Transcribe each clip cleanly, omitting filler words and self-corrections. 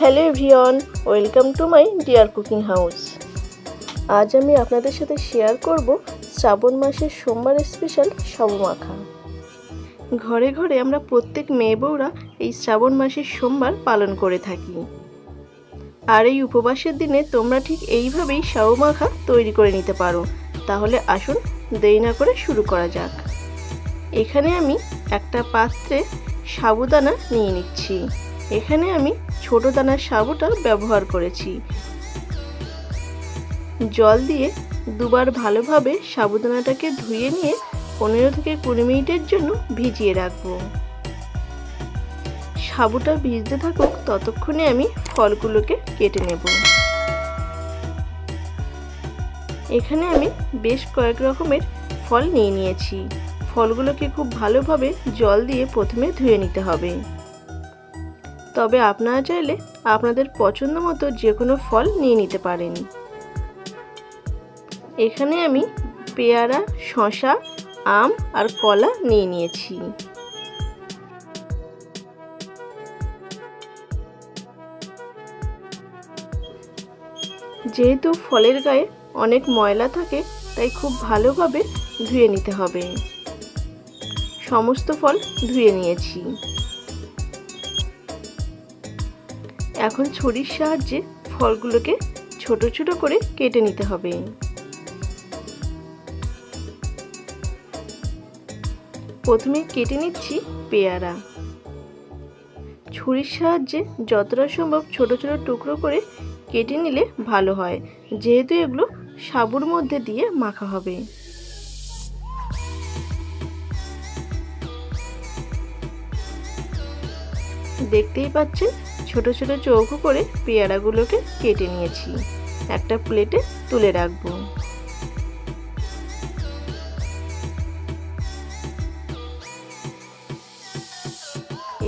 Hello everyone, welcome to my dear cooking house. আজ আমি আপনাদের সাথে শেয়ার করব শ্রাবণ মাসের সোমবার স্পেশাল সাবু মাখা। ঘরে ঘরে আমরা প্রত্যেক মেয়ে বউরা এই শ্রাবণ মাসের সোমবার পালন করে থাকি। আর এই উপবাসের দিনে তোমরা ঠিক এইভাবেই সাবু মাখা তৈরি করে নিতে পারো। তাহলে আসুন দেরি না করে শুরু করা যাক। এখানে আমি একটা পাত্রে সাবুদানা নিয়ে নিচ্ছি। এখানে আমি ছোট দানার সাবুটা ব্যবহার করেছি। জল দিয়ে দুবার ভালোভাবে সাবুদানাটাকে ধুয়ে নিয়ে 15 থেকে 20 মিনিটের জন্য ভিজিয়ে রাখবো। সাবুটা ভিজতে থাকুক, ততক্ষণে আমি ফলগুলোকে কেটে নেব। এখানে আমি বেশ কয়েক রকমের ফল নিয়ে নিয়েছি। ফলগুলোকে খুব ভালোভাবে জল দিয়ে প্রথমে ধুয়ে নিতে হবে। তবে আপনারা চাইলে আপনাদের পছন্দ মতো যে কোনো ফল নিয়ে নিতে পারেন। এখানে আমি পেয়ারা, শসা, আম আর কলা নিয়ে নিয়েছি। যেহেতু ফলের গায়ে অনেক ময়লা থাকে, তাই খুব ভালোভাবে ধুয়ে নিতে হবে। সমস্ত ফল ধুয়ে নিয়েছি। এখন ছুরির সাহায্যে ফলগুলোকে ছোট ছোট করে কেটে নিতে হবে। প্রথমে কেটে নিচ্ছি পেয়ারা। ছুরির সাহায্যে যতটা সম্ভব ছোট ছোট টুকরো করে কেটে নিলে ভালো হয়, যেহেতু এগুলো সাবুর মধ্যে দিয়ে মাখা হবে। দেখতেই পাচ্ছেন ছোট ছোট চৌকো করে পেয়ারাগুলোকে কেটে নিয়েছি। একটা প্লেটে তুলে রাখবো।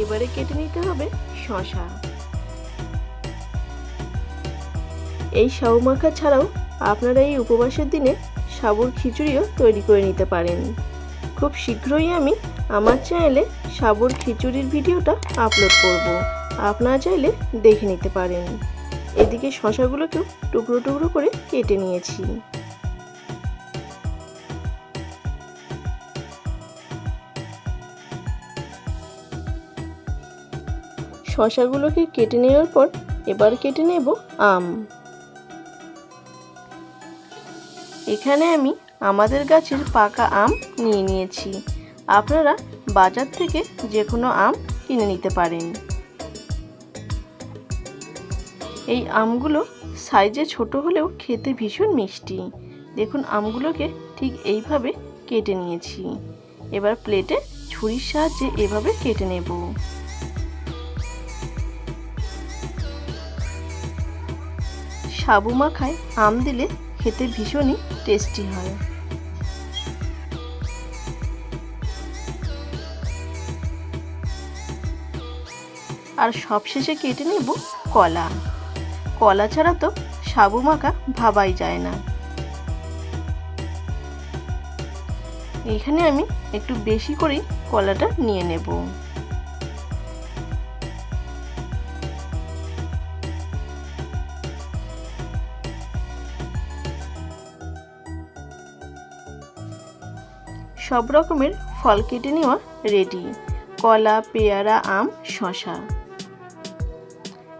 এবারে কেটে নিতে হবে শসা। এই সাবু মাখা ছাড়াও আপনারা এই উপবাসের দিনে সাবুর খিচুড়িও তৈরি করে নিতে পারেন। খুব শীঘ্রই আমি আমার চ্যানেলে সাবুর খিচুড়ির ভিডিওটা আপলোড করব, আপনারা চাইলে দেখে নিতে পারেন। এদিকে শসাগুলোকেও টুকরো টুকরো করে কেটে নিয়েছি। শসাগুলোকে কেটে নেওয়ার পর এবার কেটে নেব আম। এখানে আমি আমাদের গাছের পাকা আম নিয়ে নিয়েছি। আপনারা বাজার থেকে যে কোনো আম কিনে নিতে পারেন। এই আমগুলো সাইজে ছোট হলেও খেতে ভীষণ মিষ্টি। দেখুন আমগুলোকে ঠিক এইভাবে কেটে নিয়েছি। এবার প্লেটে ছুরির সাহায্যে এভাবে কেটে নেব। সাবু মাখায় আম দিলে খেতে ভীষণই টেস্টি হয়। আর সবশেষে কেটে নেব কলা। কলা ছাড়া তো সাবু মাখা ভাবাই যায় না। এখানে আমি একটু বেশি করেই কলাটা নিয়ে নেব। সব রকমের ফল কেটে নেওয়া রেডি। কলা, পেয়ারা, আম, শসা।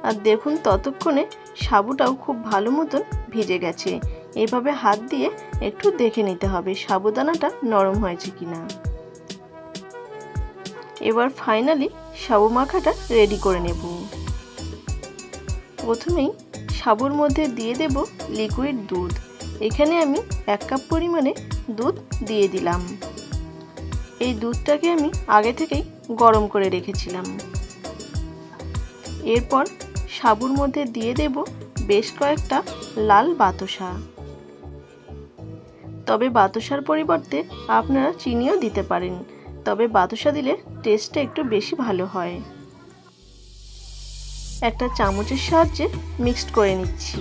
আর দেখুন ততক্ষণে সাবুটাও খুব ভালো মতন ভিজে গেছে। এইভাবে হাত দিয়ে একটু দেখে নিতে হবে সাবুদানাটা নরম হয়েছে কিনা। এবার ফাইনালি সাবু মাখাটা রেডি করে নেব। প্রথমেই সাবুর মধ্যে দিয়ে দেব লিকুইড দুধ। এখানে আমি 1 কাপ পরিমাণে দুধ দিয়ে দিলাম। এই দুধটাকে আমি আগে থেকেই গরম করে রেখেছিলাম। এরপর সাবুর মধ্যে দিয়ে দেব বেশ কয়েকটা লাল বাতাসা। তবে বাতাসার পরিবর্তে আপনারা চিনিও দিতে পারেন, তবে বাতাসা দিলে টেস্টটা একটু বেশি ভালো হয়। একটা চামচের সাহায্যে মিক্সড করে নিচ্ছি।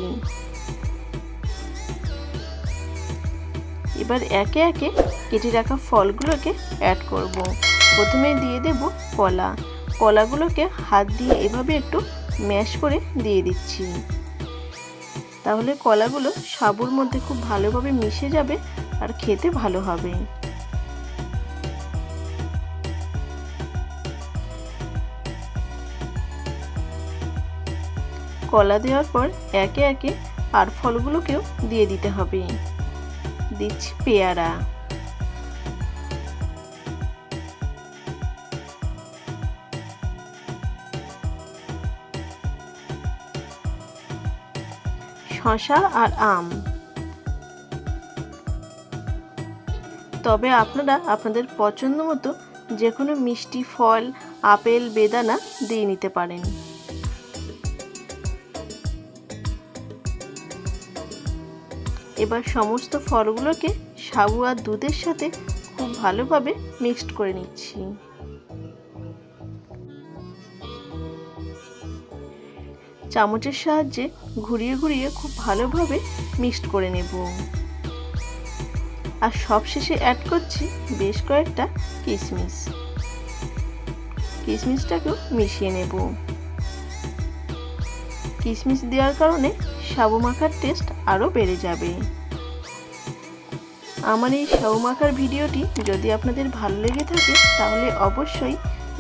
এবার একে একে কেটে রাখা ফলগুলোকে অ্যাড করব। প্রথমে দিয়ে দেব কলা। কলাগুলোকে হাত দিয়ে এভাবে একটু ম্যাশ করে দিয়ে দিচ্ছি। তাহলে কলাগুলো সাবুর মধ্যে খুব ভালোভাবে মিশে যাবে আর খেতে ভালো হবে। কলা দেওয়ার পর একে একে আর ফলগুলোকেও দিয়ে দিতে হবে। দিচ্ছি পেয়ারা, শসা আর আম। তবে আপনারা আপনাদের পছন্দ মতো যে কোনো মিষ্টি ফল, আপেল, বেদানা দিয়ে নিতে পারেন। এবার সমস্ত ফলগুলোকে সাবু আর দুধের সাথে খুব ভালোভাবে মিক্সড করে নিচ্ছি। চামচের সাহায্যে ঘুরিয়ে ঘুরিয়ে খুব ভালোভাবে মিক্সড করে নেব। আর সবশেষে অ্যাড করছি বেশ কয়েকটা কিশমিশ। কিশমিশটাকেও মিশিয়ে নেব। কিশমিশ দেওয়ার কারণে সাবু মাখার টেস্ট আরও বেড়ে যাবে। আমার এই সাবু মাখার ভিডিওটি যদি আপনাদের ভালো লেগে থাকে তাহলে অবশ্যই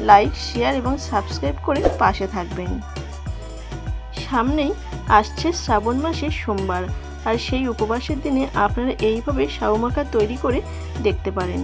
লাইক, শেয়ার এবং সাবস্ক্রাইব করে পাশে থাকবেন। সামনেই আসছে শ্রাবণ মাসের সোমবার, আর সেই উপবাসের দিনে আপনারা এইভাবে সাবু মাখা তৈরি করে দেখতে পারেন।